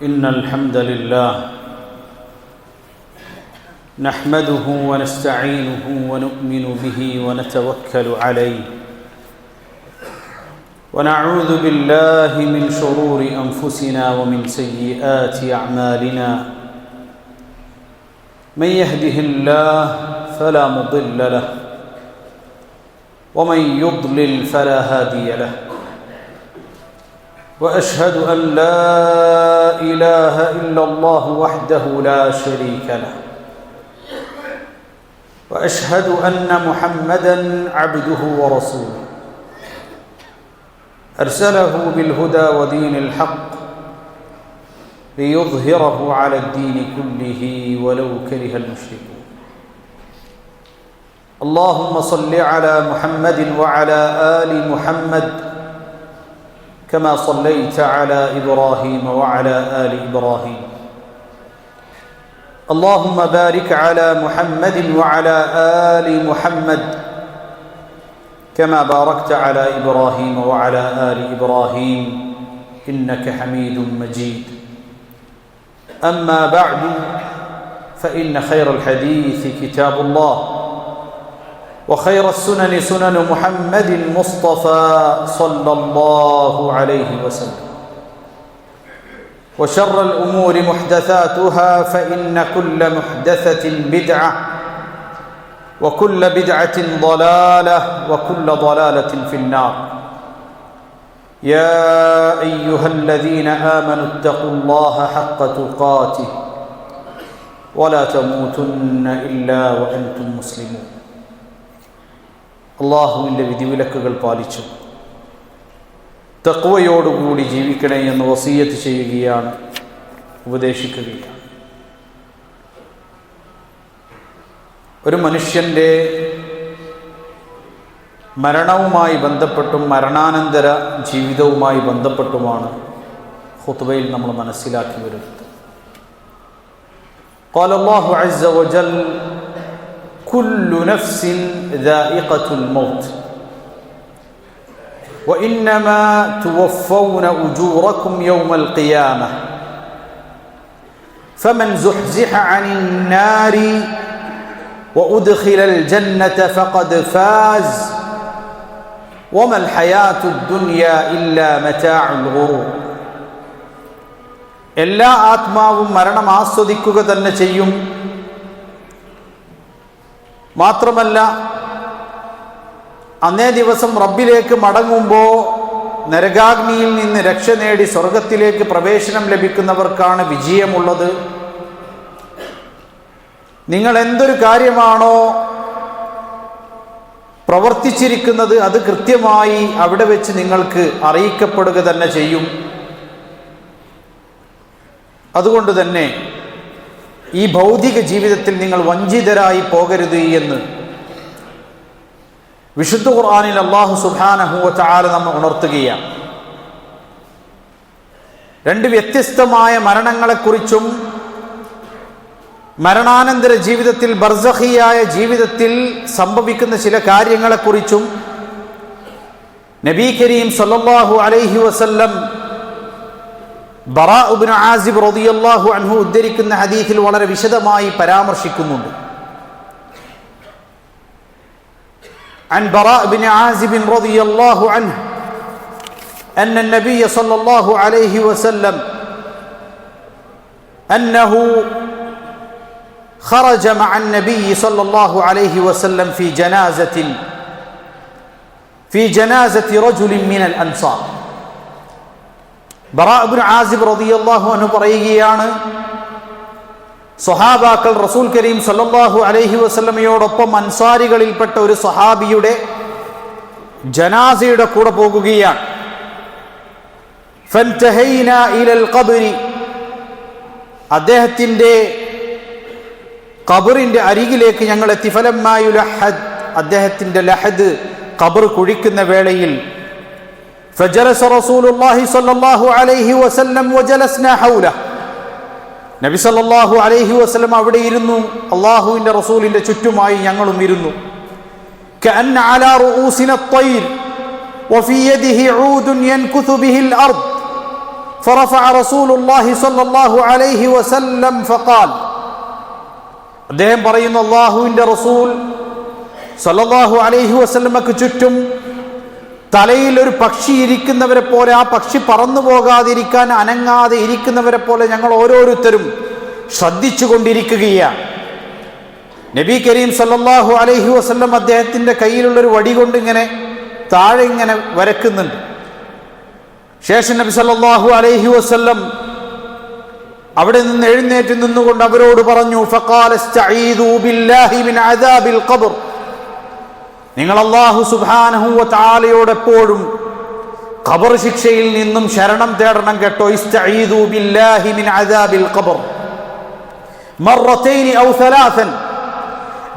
إن الحمد لله نحمده ونستعينه ونؤمن به ونتوكل عليه ونعوذ بالله من شرور أنفسنا ومن سيئات أعمالنا من يهده الله فلا مضل له ومن يضلل فلا هادي له وأشهد أن لا إله إلا الله وحده لا شريك له وأشهد أن محمدًا عبده ورسوله أرسله بالهدى ودين الحق ليظهره على الدين كله ولو كره المشركون اللهم صل على محمد وعلى آل محمد كما صليت على إبراهيم وعلى آل إبراهيم اللهم بارك على محمد وعلى آل محمد كما باركت على إبراهيم وعلى آل إبراهيم إنك حميد مجيد أما بعد فإن خير الحديث كتاب الله وخير السنن سنن محمد المصطفى صلى الله عليه وسلم وشر الأمور محدثاتها فإن كل محدثة بدعة وكل بدعة ضلالة وكل ضلالة في النار يا أيها الذين آمنوا اتقوا الله حق تقاته ولا تموتن إلا وأنتم مسلمون അള്ളാഹുവിൻ്റെ വിധിവിലക്കുകൾ പാലിച്ചു തഖ്വയോടുകൂടി ജീവിക്കണേ എന്ന് വസിയ്യത്ത് ചെയ്യുകയാണ്, ഉപദേശിക്കുകയാണ്. ഒരു മനുഷ്യൻ്റെ മരണവുമായി ബന്ധപ്പെട്ടും മരണാനന്തര ജീവിതവുമായി ബന്ധപ്പെട്ടുമാണ് ഖുത്ബയിൽ നമ്മൾ മനസ്സിലാക്കി വരുന്നത്. ഖാല അല്ലാഹു അസ്സ വജൽ كل نفس ذائقة الموت وإنما توفون أجوركم يوم القيامة فمن زحزح عن النار وأدخل الجنة فقد فاز وما الحياة الدنيا إلا متاع الغرور. എല്ലാ ആത്മാവും മരണം ആസ്വദിക്കുക തന്നെ ചെയ്യും. മാത്രമല്ല, അന്നേ ദിവസം റബ്ബിലേക്ക് മടങ്ങുമ്പോൾ നരകാഗ്നിയിൽ നിന്ന് രക്ഷ നേടി സ്വർഗത്തിലേക്ക് പ്രവേശനം ലഭിക്കുന്നവർക്കാണ് വിജയമുള്ളത്. നിങ്ങൾ എന്തൊരു കാര്യമാണോ പ്രവർത്തിച്ചിരിക്കുന്നത് അത് കൃത്യമായി അവിടെ വെച്ച് നിങ്ങൾക്ക് അറിയിക്കപ്പെടുക തന്നെ ചെയ്യും. അതുകൊണ്ട് തന്നെ ഈ ഭൗതിക ജീവിതത്തിൽ നിങ്ങൾ വഞ്ചിതരായി പോകരുത് എന്ന് വിശുദ്ധ ഖുർആനിൽ അല്ലാഹു സുബ്ഹാനഹു വ തആല നമ്മെ ഉണർത്തുകയാണ്. രണ്ട് വ്യത്യസ്തമായ മരണങ്ങളെക്കുറിച്ചും മരണാനന്തര ജീവിതത്തിൽ ബർസഖിയായ ജീവിതത്തിൽ സംഭവിക്കുന്ന ചില കാര്യങ്ങളെക്കുറിച്ചും നബി കരീം സല്ലല്ലാഹു അലൈഹി വസല്ലം ബറാ ഇബ്നു ആസിബ് റളിയല്ലാഹു അൻഹു ഉദ്ധരിക്കുന്ന ഹദീസിൽ വളരെ വിശദമായി പരാമർശിക്കുന്നുണ്ട്. عن براء بن عازب رضي الله عنه أن النبي صلى الله عليه وسلم أنه خرج مع النبي صلى الله عليه وسلم في جنازة رجل من الأنصار. ബറാ ഇബ്നു ആസിബ് റളിയല്ലാഹു അൻഹു പറയുകയാണ്, സ്വഹാബാക്കൾ റസൂൽ കരീം സല്ലല്ലാഹു അലൈഹി വസല്ലമയോടൊപ്പം അൻസാരികളിൽപ്പെട്ട ഒരു സ്വഹാബിയുടെ ജനാസയുടെ കൂടെ പോകുകയാണ്. ഫൻതഹൈനാ ഇലൽ ഖബ്രി, അദ്ദേഹത്തിന്റെ ഖബറിന്റെ അരികിലേക്ക് ഞങ്ങൾ എത്തി. ഫലമ്മാ യുലഹദ്, അദ്ദേഹത്തിന്റെ ലഹദ് ഖബർ കുഴിക്കുന്ന വേളയിൽ فجلس رسول الله صلى الله عليه وسلم وجلسنا حوله, നബി സല്ലല്ലാഹു അലൈഹി വസല്ലം അവിടെ ഇരുന്നു, അല്ലാഹുവിന്റെ റസൂലിന്റെ ചുറ്റുമായി ഞങ്ങളും ഇരുന്നു. كأن على رؤوسنا الطير وفي يده عود ينكث به الأرض, فرفع رسول الله صلى الله عليه وسلم فقال അദ്ദേഹം പറയുന്നു അല്ലാഹുവിന്റെ റസൂൽ സല്ലല്ലാഹു അലൈഹി വസല്ലമക്ക് ചുറ്റും തലയിൽ ഒരു പക്ഷി ഇരിക്കുന്നവരെ പോലെ, ആ പക്ഷി പറന്നു പോകാതിരിക്കാൻ അനങ്ങാതെ ഇരിക്കുന്നവരെ പോലെ ഞങ്ങൾ ഓരോരുത്തരും ശ്രദ്ധിച്ചു കൊണ്ടിരിക്കുകയാണ്. നബി കരീം സല്ലല്ലാഹു അലൈഹി വസല്ലം അദ്ദേഹത്തിന്റെ കയ്യിലുള്ളൊരു വടി കൊണ്ട് ഇങ്ങനെ താഴെ ഇങ്ങനെ വരക്കുന്നുണ്ട്. ശേഷം നബി സല്ലല്ലാഹു അലൈഹി വസല്ലം അവിടെ നിന്ന് എഴുന്നേറ്റ് നിന്നുകൊണ്ട് അവരോട് പറഞ്ഞു, ഫഖാല ഇസ്തഈദു ബില്ലാഹി മിൻ അദാബിൽ ഖബ്ർ, നിങ്ങൾ അല്ലാഹു സുബ്ഹാനഹു വ തആലയോട് എപ്പോഴും ഖബർ ശിക്ഷയിൽ നിന്നും ശരണം തേടണം കേട്ടോ. ഇസ്തഈദു ബില്ലാഹി മിൻ അദാബിൽ ഖബ്ർ മറത്തൈൻ ഔ സലാസൻ,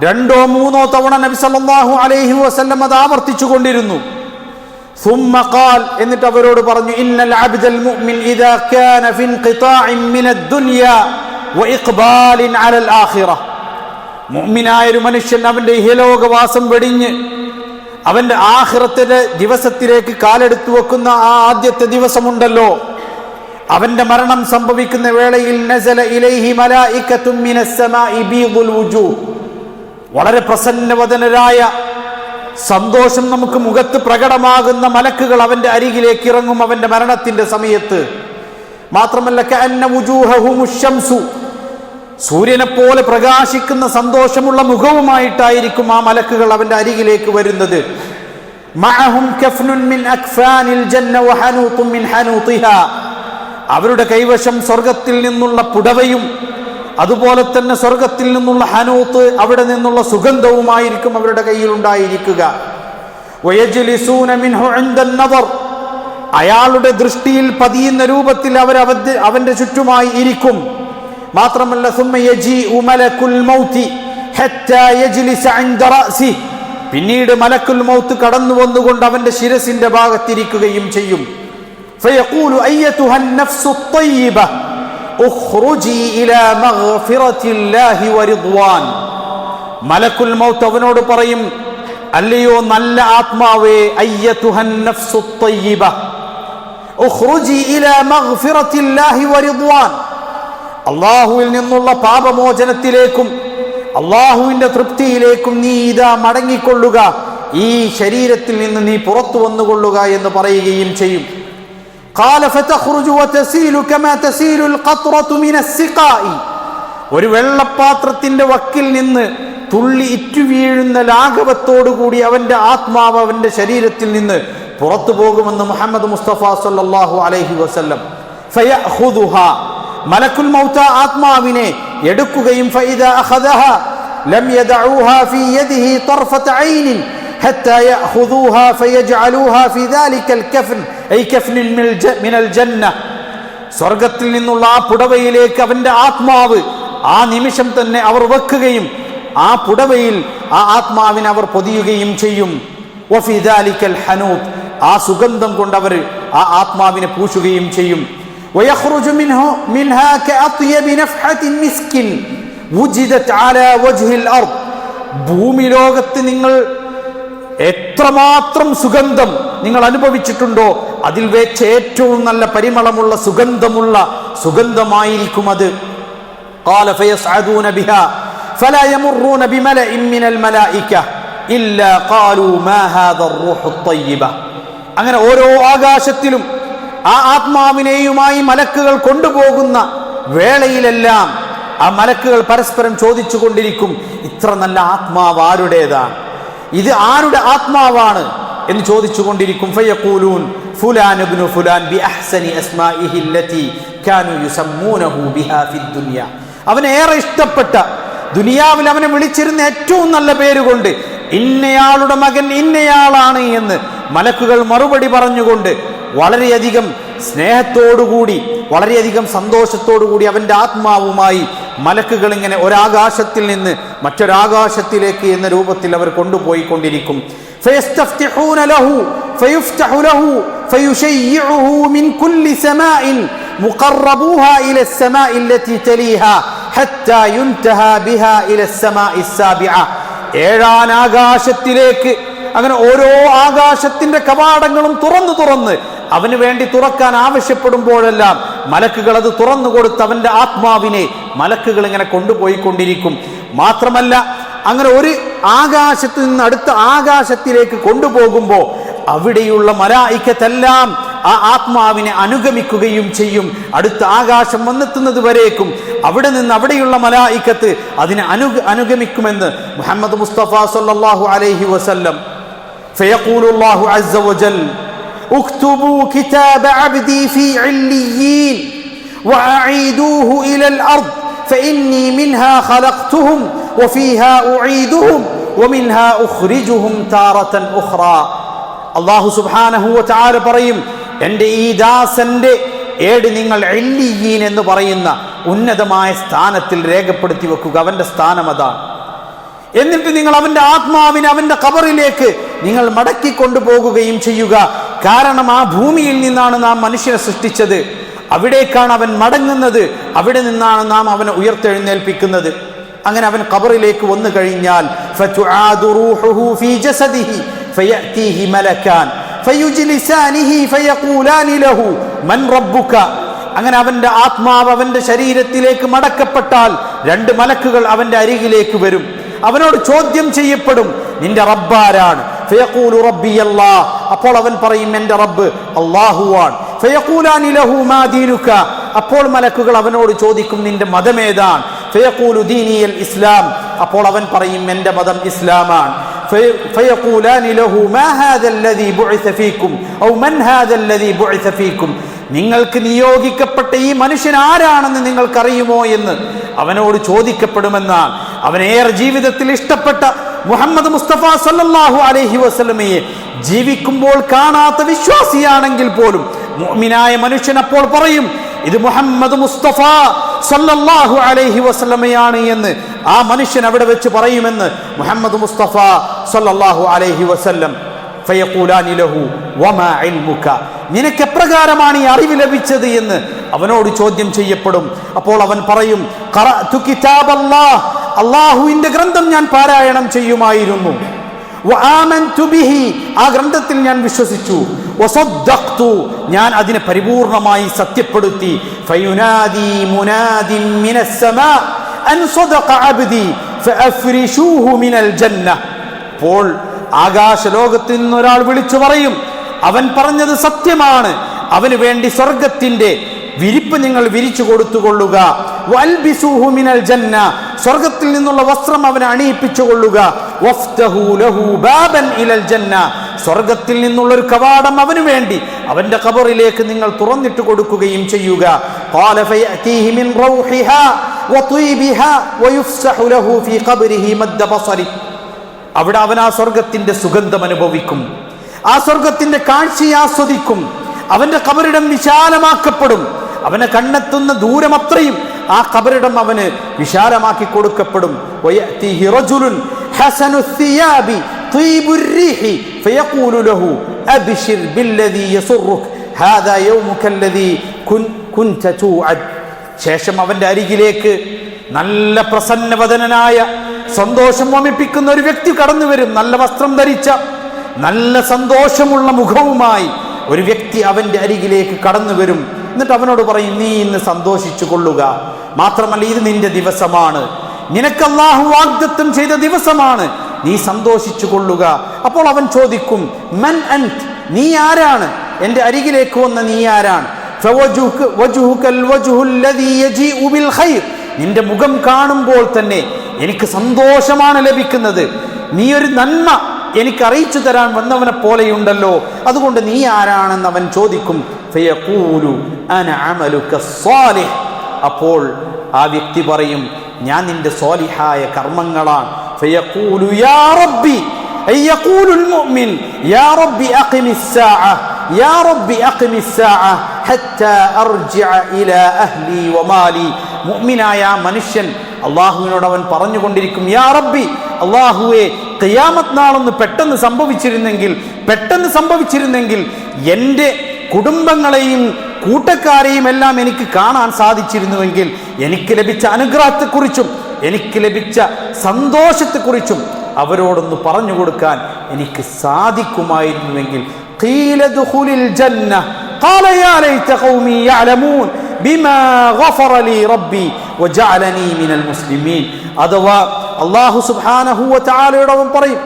രണ്ടോ മൂന്നോ തവണ നബി സല്ലല്ലാഹു അലൈഹി വസല്ലം അത് ആവർത്തിച്ചു കൊണ്ടിരുന്നു. ثم قال, എന്നിട്ട് അവരോട് പറഞ്ഞു, ഇന്നൽ അബ്ദൽ മുഅ്മിൻ ഇദാ കാന ഫി ഇൻഖിതാഇൻ മിനദ് ദുനിയ വഇഖ്ബാലിൻ അലൽ ആഖിറ, മുഅ്മിനായ ഒരു മനുഷ്യൻ അവന്റെ ഇഹലോകവാസം വെടിഞ്ഞ് അവന്റെ ആഖിറത്തിന്റെ ദിവസത്തിലേക്ക് കാലെടുത്തു വെക്കുന്ന ആ ആദ്യത്തെ ദിവസമുണ്ടല്ലോ, അവന്റെ മരണം സംഭവിക്കുന്ന വേളയിൽ നസല ഇലൈഹി മലായികത്തും മിനസ് സമാഇ ബീദുൽ വുജൂഹ്, വളരെ പ്രസന്നവദനരായ സന്തോഷം നമുക്ക് മുഖത്ത് പ്രകടമാകുന്ന മലക്കുകൾ അവന്റെ അരികിലേക്ക് ഇറങ്ങും അവന്റെ മരണത്തിന്റെ സമയത്ത്. മാത്രമല്ല കഅന്ന വുജൂഹഹുമുശ് ശംസു, സൂര്യനെ പോലെ പ്രകാശിക്കുന്ന സന്തോഷമുള്ള മുഖവുമായിട്ടായിരിക്കും ആ മലക്കുകൾ അവന്റെ അരികിലേക്ക് വരുന്നത്. മഅഹും കഫ്നുൻ മിൻ അക്ഫാനിൽ ജന്ന വഹനൂതും മിൻ ഹനൂതിഹാ, അവരുടെ കൈവശം സ്വർഗത്തിൽ നിന്നുള്ള പുടവയും അതുപോലെ തന്നെ സ്വർഗത്തിൽ നിന്നുള്ള ഹനൂത്ത്, അവിടെ നിന്നുള്ള സുഗന്ധവുമായിരിക്കും അവരുടെ കയ്യിൽ ഉണ്ടായിരിക്കുക. വയജ്ലിസൂന മിൻഹു ഇൻദൻ നദർ, അയാളുടെ ദൃഷ്ടിയിൽ പതിയുന്ന രൂപത്തിൽ അവർ അവന്റെ ചുറ്റുമായി ഇരിക്കും. മാത്രമല്ല സുമ്മ യജീഉ മലക്കുൽ മൗതി ഹത്താ യജ്ലിസ ഇൻദ റഅസി, പിന്നീട് മലക്കുൽ മൗത്ത് കടന്നു വന്നുകൊണ്ട് അവന്റെ ശിരസിന്റെ ഭാഗത്തിരിക്കുകയും ചെയ്യും. ഫയഖൂലു അയ്യതുഹൻ നഫ്സു ത്വയ്യിബ ഉഖ്റുജി ഇലാ മഗ്ഫിറത്തില്ലാഹി വറിദ്വാൻ, മലക്കുൽ മൗത്ത് അവനോട് പറയും, അല്ലയോ നല്ല ആത്മാവേ, അയ്യതുഹൻ നഫ്സു ത്വയ്യിബ ഉഖ്റുജി ഇലാ മഗ്ഫിറത്തില്ലാഹി വറിദ്വാൻ, അല്ലാഹുവിൽ നിന്നുള്ള പാപമോചനത്തിലേക്കും അല്ലാഹുവിന്റെ തൃപ്തിയിലേക്കും നീ ഇതാ മടങ്ങിക്കൊള്ളുക, ഈ ശരീരത്തിൽ നിന്ന് നീ പുറത്തു വന്നുകൊള്ളുക എന്ന് പറയുകയും ചെയ്യും. ഖാല ഫതഖ്റുജു വതസീലു കമാ തസീലുൽ ഖത്റതു മിനസ്സിഖാഇ, ഒരു വെള്ളപ്പാത്രത്തിന്റെ വക്കിൽ നിന്ന് തുള്ളി ഇറ്റു വീഴുന്ന ലാഘവത്തോടുകൂടി അവന്റെ ആത്മാവ് അവന്റെ ശരീരത്തിൽ നിന്ന് പുറത്തു പോകുമെന്ന് മുഹമ്മദ് മുസ്തഫ സല്ലല്ലാഹു അലൈഹി വസല്ലം. ഫയഖുദുഹാ, മലക്കുൽ മൗത ആത്മാവിനെ എടുക്കുകയും ഫഇദാ അഖദഹാ ലം യദഊഹാ ഫീ യദിഹി തർഫത ഐനിൻ ഹത്താ യഅഖുദൂഹാ ഫയജ്അലൂഹാ ഫീ ദാലികൽ കഫൻ ഐ കഫ്നിൻ മിനൽ ജന്ന, സ്വർഗത്തിൽ നിന്നുള്ള ആ പുടവയിലേക്ക് അവന്റെ ആത്മാവ് ആ നിമിഷം തന്നെ അവർ വെക്കുകയും ആ പുടവയിൽ ആ ആത്മാവിനെ അവർ പൊതിയുകയും ചെയ്യും. വഫീ ദാലികൽ ഹനൂത്, ആ സുഗന്ധം കൊണ്ട് അവർ ആ ആത്മാവിനെ പൂശുകയും ചെയ്യും. ويخرج منها كأطيب نفحة مسك وجدت على وجه الأرض, ഭൂമി ലോകത്ത് നിങ്ങൾ എത്രമാത്രം സുഗന്ധം നിങ്ങൾ അനുഭവിച്ചിട്ടുണ്ടോ അതിൽ വെച്ച് ഏറ്റവും നല്ല പരിമളമുള്ള സുഗന്ധമായിരിക്കും അത്. قال فيصعدون بها فلا يمرون بملأ من الملائكة إلا قالوا ما هذا الروح الطيبة, അങ്ങനെ ഓരോ ആകാശത്തിലും ആ ആത്മാവിനെയുമായി മലക്കുകൾ കൊണ്ടുപോകുന്ന വേളയിലെല്ലാം ആ മലക്കുകൾ പരസ്പരം ചോദിച്ചു കൊണ്ടിരിക്കും, ഇത്ര നല്ല ആത്മാവ് ആരുടേതാണ്, ഇത് ആരുടെ ആത്മാവാണ് എന്ന് ചോദിച്ചു കൊണ്ടിരിക്കും. ഫയഖൂലൂൻ ഫുലാൻ ഇബ്നു ഫുലാൻ ബി അഹ്സനി അസ്മാഇഹി അല്ലതി കാനൂ യുസമ്മൂനഹു ബിഹാ ഫിദ് ദുനിയ, അവനെ ഏറെ ഇഷ്ടപ്പെട്ട ദുനിയാവിൽ അവനെ വിളിച്ചിരുന്ന ഏറ്റവും നല്ല പേരുകൊണ്ട് ഇന്നയാളുടെ മകൻ ഇന്നയാളാണ് എന്ന് മലക്കുകൾ മറുപടി പറഞ്ഞുകൊണ്ട് വളരെയധികം സ്നേഹത്തോടുകൂടി വളരെയധികം സന്തോഷത്തോടുകൂടി അവന്റെ ആത്മാവുമായി മലക്കുകൾ ഇങ്ങനെ ഒരാകാശത്തിൽ നിന്ന് മറ്റൊരാകാശത്തിലേക്ക് എന്ന രൂപത്തിൽ അവർ കൊണ്ടുപോയിക്കൊണ്ടിരിക്കും. فيستفتحون له فيفتح له فيشيعه من كل سماء مقربوها إلى السماء التي تليها حتى ينتهى بها إلى السماء السابعة, ഏഴാം ആകാശത്തിലേക്ക് അങ്ങനെ ഓരോ ആകാശത്തിന്റെ കവാടങ്ങളും തുറന്ന് അവന് വേണ്ടി തുറക്കാൻ ആവശ്യപ്പെടുമ്പോഴെല്ലാം മലക്കുകൾ അത് തുറന്നു കൊടുത്ത് അവന്റെ ആത്മാവിനെ മലക്കുകൾ ഇങ്ങനെ കൊണ്ടുപോയിക്കൊണ്ടിരിക്കും. മാത്രമല്ല, അങ്ങനെ ഒരു ആകാശത്ത് നിന്ന് അടുത്ത ആകാശത്തിലേക്ക് കൊണ്ടുപോകുമ്പോൾ അവിടെയുള്ള മലായികത്തെല്ലാം ആ ആത്മാവിനെ അനുഗമിക്കുകയും ചെയ്യും. അടുത്ത ആകാശം വന്നെത്തുന്നത് വരേക്കും അവിടെ നിന്ന് അവിടെയുള്ള മലായികത്ത് അതിനെ അനുഗമിക്കുമെന്ന് മുഹമ്മദ് മുസ്തഫ സല്ലല്ലാഹു അലൈഹി വസല്ലം. ഫയഖൂലു അല്ലാഹു അസ്സ വജൽ ഉക്തുബൂ കിതാബ അബ്ദി ഫീ ഇല്ലിയീൻ വഅഈദൂഹു ഇലൽ അർദ് ഫഇന്നി മിൻഹാ ഖലഖ്തുഹും വഫീഹാ ഉഈദുഹും വമിൻഹാ ഉഖ്രിജുഹും താറതൻ ഉഖ്റാ. അല്ലാഹു സുബ്ഹാനഹു വ തആല പറയും, എൻ്റെ ഈ ദാസന്റെ ഏട് നിങ്ങൾ ഇല്ലിയീൻ എന്ന് പറയുന്ന ഉന്നതമായ സ്ഥാനത്തിൽ രേഖപ്പെടുത്തി വെക്കുക. അവന്റെ സ്ഥാനം അതാണ്. എന്നിട്ട് നിങ്ങൾ അവന്റെ ആത്മാവിനെ അവന്റെ ഖബറിലേക്ക് നിങ്ങൾ മടക്കി കൊണ്ടുപോകുകയും ചെയ്യുക. കാരണം ആ ഭൂമിയിൽ നിന്നാണ് നാം മനുഷ്യനെ സൃഷ്ടിച്ചത്, അവിടേക്കാണ് അവൻ മടങ്ങുന്നത്, അവിടെ നിന്നാണ് നാം അവനെ ഉയർത്തെഴുന്നേൽപ്പിക്കുന്നത്. അങ്ങനെ അവൻ ഖബറിലേക്ക് വന്നു കഴിഞ്ഞാൽ ഫതുആദു റൂഹുഹു ഫീ ജസദിഹി ഫയഅതീഹി മലകാൻ ഫയുജ്ലിസാനിഹി ഫയഖൂലാനി ലഹു മൻ റബ്ബുക. അങ്ങനെ അവന്റെ ആത്മാവ് അവന്റെ ശരീരത്തിലേക്ക് മടക്കപ്പെട്ടാൽ രണ്ട് മലക്കുകൾ അവന്റെ അരികിലേക്ക് വരും. അവനോട് ചോദ്യം ചെയ്യപ്പെടും, നിന്റെ റബ്ബാരാണ്? ഫയഖൂലു റബ്ബി അല്ലാഹ്. അപ്പോൾ അവൻ പറയും, എൻ്റെ റബ്ബ് അല്ലാഹുവാണ്. ഫയഖൂലാനി ലഹു മാ ദീനുക. അപ്പോൾ മലക്കുകൾ അവനോട് ചോദിക്കും, നിന്റെ മതമേതാണ്? ഫയഖൂലു ദീനിയൽ ഇസ്ലാം. അപ്പോൾ അവൻ പറയും, എൻ്റെ മതം ഇസ്ലാമാണ്. ഫയഖൂലാനി ലഹു മാ ഹാദല്ലദീ ബുഇസ ഫീകും ഔ മൻ ഹാദല്ലദീ ബുഇസ ഫീകും. നിങ്ങൾക്ക് നിയോഗിക്കപ്പെട്ട ഈ മനുഷ്യൻ ആരാണെന്ന് നിങ്ങൾക്കറിയുമോ എന്ന് അവനോട് ചോദിക്കപ്പെടുമെന്നാണ്. അവനേറെ ജീവിതത്തിൽ ഇഷ്ടപ്പെട്ട മുഹമ്മദ് മുസ്തഫ സല്ലല്ലാഹു അലൈഹി വസല്ലമയെ ജീവിക്കുമ്പോൾ കാണാത്ത വിശ്വാസിയാണെങ്കിൽ പോലും മുഅ്മിനായ മനുഷ്യൻ അപ്പോൾ പറയും, ഇത് മുഹമ്മദ് മുസ്തഫ സല്ലല്ലാഹു അലൈഹി വസല്ലമയാണ് എന്ന് ആ മനുഷ്യൻ അവിടെ വെച്ച് പറയുമെന്ന് മുഹമ്മദ് മുസ്തഫ സല്ലല്ലാഹു അലൈഹി വസല്ലം. ഫയഖൂലാനി ലഹു വമാ ഇൽമുക. നിനക്ക് എപ്രകാരമാണ് ഈ അറിവ് ലഭിച്ചത് എന്ന് അവനോട് ചോദ്യം ചെയ്യപ്പെടും. അപ്പോൾ അവൻ പറയും, ഖറഅതു കിതാബല്ലാഹ്. അല്ലാഹുവിന്റെ ഗ്രന്ഥം ഞാൻ പാരായണം ചെയ്യുമായിരുന്നു. വആമൻതു ബിഹി. ആ ഗ്രന്ഥത്തിൽ ഞാൻ വിശ്വസിച്ചു. വസദ്ദഖ്തു. ഞാൻ അതിനെ പരിപൂർണമായി സത്യപ്പെടുത്തി. ഫയുനാദി മുനാദിൻ മിനസ് സമാ അൻ സദഖ അബ്ദി ഫഅഫ്രിശൂഹു മിനൽ ജന്ന. അപ്പോൾ ആകാശലോകത്തിൽ നിന്ന് ഒരാൾ വിളിച്ചു പറയും, അവൻ പറഞ്ഞത് സത്യമാണ്, അവന് വേണ്ടി സ്വർഗത്തിന്റെ വിരിപ്പ് നിങ്ങൾ വിരിച്ചു കൊടുത്തുകൊള്ളുക. വൽബിസൂഹു മിനൽ ജന്ന. സ്വർഗത്തിൽ നിന്നുള്ള വസ്ത്രം അവനെ അണിയിപ്പിച്ചു കൊള്ളുക. വഫ്തഹു ലഹു ബാബൻ ഇലൽ ജന്ന. സ്വർഗത്തിൽ നിന്നുള്ള ഒരു കവാടം അവന് വേണ്ടി അവന്റെ ഖബറിലേക്ക് നിങ്ങൾ തുറന്നിട്ട് കൊടുക്കുകയും ചെയ്യുക. ഖാല ഫയഅതീഹി മിൻ റൗഹിഹാ വതീബിഹാ വയുഫ്സഹു ലഹു ഫീ ഖബ്രിഹി മദ്ദ ബസരി. അവിടെ അവൻ ആ സ്വർഗത്തിന്റെ സുഗന്ധം അനുഭവിക്കും, ആ സ്വർഗത്തിന്റെ കാഴ്ചയെ ആസ്വദിക്കും. അവന്റെ ഖബറിടം വിശാലമാക്കപ്പെടും. അവനെ കണ്ണെത്തുന്ന ദൂരം അത്രയും ആ ഖബറിടം അവന് വിശാലമാക്കി കൊടുക്കപ്പെടും. വയഅതീഹി റജുലുൻ ഹസനു الثിയാബി طيبുർ റീഹി ഫയഖൂലു ലഹു അബ്ശിർ ബില്ലദീ യസുറുക ഹാദാ യൗമുക അല്ലദീ കുൻത തുഅദ്. ശേഷം അവന്റെ അരികിലേക്ക് നല്ല പ്രസന്നവദനനായ സന്തോഷം വമിപ്പിക്കുന്ന ഒരു വ്യക്തി കടന്നു വരും. നല്ല വസ്ത്രം ധരിച്ച നല്ല സന്തോഷമുള്ള മുഖവുമായി ഒരു വ്യക്തി അവന്റെ അരികിലേക്ക് കടന്നു വരും. എന്നിട്ട് അവനോട് പറയും, നീ ഇന്ന് സന്തോഷിച്ചു കൊള്ളുക, മാത്രമല്ല ഇത് നിന്റെ ദിവസമാണ്, നിനക്ക് അല്ലാഹു വാഗ്ദത്തം ചെയ്ത ദിവസമാണ്, നീ സന്തോഷിച്ചു കൊള്ളുക. അപ്പോൾ അവൻ ചോദിക്കും, മൻ അൻത്. നീ ആരാണ്? എൻ്റെ അരികിലേക്ക് വന്ന നീ ആരാണ്? നിന്റെ മുഖം കാണുമ്പോൾ തന്നെ എനിക്ക് സന്തോഷമാണ് ലഭിക്കുന്നത്, നീ ഒരു നന്മ എനിക്ക് അറിയിച്ചു തരാൻ വന്നവനെ പോലെയുണ്ടല്ലോ, അതുകൊണ്ട് നീ ആരാണെന്ന് അവൻ ചോദിക്കും. ഫയഖൂലു അന അമലുക സ്വാലിഹ്. അപ്പോൾ ആ വ്യക്തി പറയും, ഞാൻ നിന്റെ സ്വാലിഹായ കർമ്മങ്ങളാണ്. ഫയഖൂലു യാ റബ്ബി അയ്യഖൂലുൽ മുഅ്മിൻ യാ റബ്ബി അഖിമിസ് സാഅ യാ റബ്ബി അഖിമിസ് സാഅ ഹത്താ അർജിഅ ഇലാ അഹ്ലി വമാലി. മുഅ്മിനായ മനുഷ്യൻ അല്ലാഹുവിനോട് അവൻ പറഞ്ഞുകൊണ്ടിരിക്കും, യാ റബ്ബി, അല്ലാഹുവേ, ഖിയാമത്ത് നാളൊന്ന് പെട്ടെന്ന് സംഭവിച്ചിരുന്നെങ്കിൽ എൻ്റെ കുടുംബങ്ങളെയും കൂട്ടക്കാരെയും എല്ലാം എനിക്ക് കാണാൻ സാധിച്ചിരുന്നുവെങ്കിൽ, എനിക്ക് ലഭിച്ച അനുഗ്രഹത്തെക്കുറിച്ചും എനിക്ക് ലഭിച്ച സന്തോഷത്തെക്കുറിച്ചും അവരോടൊന്ന് പറഞ്ഞു കൊടുക്കാൻ എനിക്ക് സാധിക്കുമായിരുന്നുവെങ്കിൽ. ഖീല ദുഖുലിൽ ജന്ന. قال يا ليت قومي يعلمون بما غفر لي ربي وجعلني من المسلمين. അഥവാ അല്ലാഹു സുബ്ഹാനഹു വ തആലയോട് പറയും,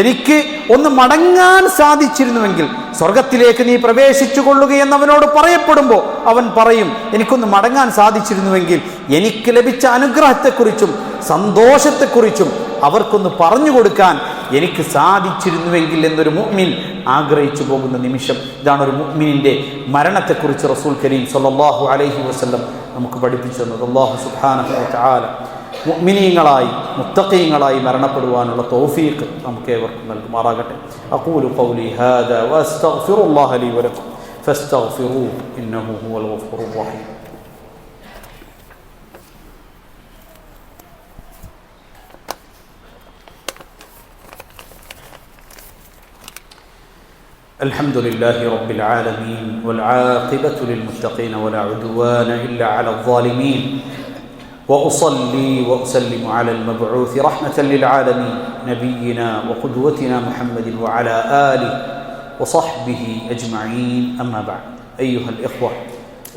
എനിക്ക് ഒന്ന് മടങ്ങാൻ സാധിച്ചിരുന്നുവെങ്കിൽ, സ്വർഗത്തിലേക്ക് നീ പ്രവേശിച്ചു കൊള്ളുകയെന്ന് അവനോട് പറയപ്പെടുമ്പോൾ അവൻ പറയും, എനിക്കൊന്ന് മടങ്ങാൻ സാധിച്ചിരുന്നുവെങ്കിൽ എനിക്ക് ലഭിച്ച അനുഗ്രഹത്തെക്കുറിച്ചും സന്തോഷത്തെക്കുറിച്ചും അവർക്കൊന്ന് പറഞ്ഞു കൊടുക്കാൻ എനിക്ക് സാധിച്ചിരുന്നുവെങ്കിൽ എന്നൊരു മുഅ്മിൻ ആഗ്രഹിച്ചു പോകുന്ന നിമിഷം. ഇതാണ് ഒരു മുഅ്മിനിൻ്റെ മരണത്തെക്കുറിച്ച് റസൂൽ കരീം സ്വല്ലല്ലാഹു അലൈഹി വസല്ലം നമുക്ക് പഠിപ്പിച്ചു തന്നത്. അല്ലാഹു സുബ്ഹാനഹു വ തആല മുഅ്മിനീങ്ങളായി മുത്തഖീങ്ങളായി മരണപ്പെടുവാനുള്ള തൗഫീഖ് നമുക്ക് ഏവർക്കും നൽകുമാറാകട്ടെ. അഖൂലു ഖൗലി ഹാദാ വഅസ്തഗ്ഫിറുല്ലാഹ ലീ വലക്കും ഫസ്തഗ്ഫിറൂഹു ഇന്നഹു ഹുവൽ ഗഫൂറുർ റഹീം. الحمد لله رب العالمين والعاقبة للمتقين ولا عدوان إلا على الظالمين وأصلي وأسلم على المبعوث رحمة للعالمين نبينا وقدوتنا محمد وعلى آله وصحبه أجمعين. أما بعد أيها الإخوة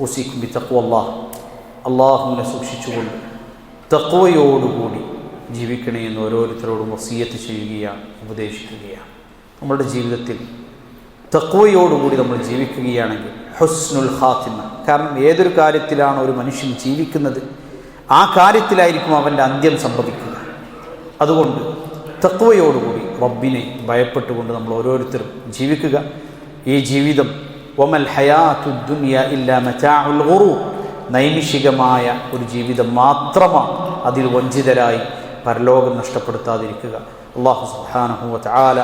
أوصيكم بتقوى الله. അള്ളാഹുവിനെ സൂക്ഷിച്ചുകൊണ്ട് തഖ്വയോടുകൂടി ജീവിക്കണേ എന്ന് ഓരോരുത്തരോടും വസിയത്ത് ചെയ്യുകയാണ്, ഉപദേശിക്കുകയാണ്. നമ്മുടെ ജീവിതത്തിൽ തഖ്വയോടുകൂടി നമ്മൾ ജീവിക്കുകയാണെങ്കിൽ ഹുസ്നുൽ ഖാത്തിമ. കാരണം ഏതൊരു കാര്യത്തിലാണ് ഒരു മനുഷ്യൻ ജീവിക്കുന്നത് ആ കാര്യത്തിലായിരിക്കും അവൻ്റെ അന്ത്യം സംഭവിക്കുക. അതുകൊണ്ട് തഖ്വയോടുകൂടി റബ്ബിനെ ഭയപ്പെട്ടുകൊണ്ട് നമ്മൾ ഓരോരുത്തരും ജീവിക്കുക. ഈ ജീവിതം വമൽ ഹയാത്തു ദുനിയ ഇല്ലാ മതാഉൽ ഗുറൂർ, നൈമിഷികമായ ഒരു ജീവിതം മാത്രമാണ്. അതിൽ വഞ്ചിതരായി പരലോകം നഷ്ടപ്പെടുത്താതിരിക്കുക. അല്ലാഹു സുബ്ഹാനഹു വ തആല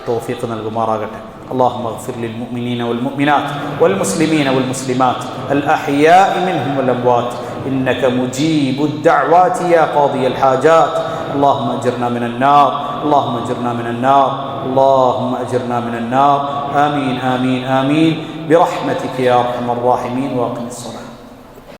തൗഫീഖ് നൽകുമാറാകട്ടെ. اللهم اغفر للمؤمنين والمؤمنات والمسلمين والمسلمات الأحياء منهم والأموات إنك مجيب الدعوات يا قاضي الحاجات. اللهم أجرنا من النار، اللهم أجرنا من النار، اللهم أجرنا من النار. آمين آمين آمين برحمتك يا أرحم الراحمين. وأقم الصلاة.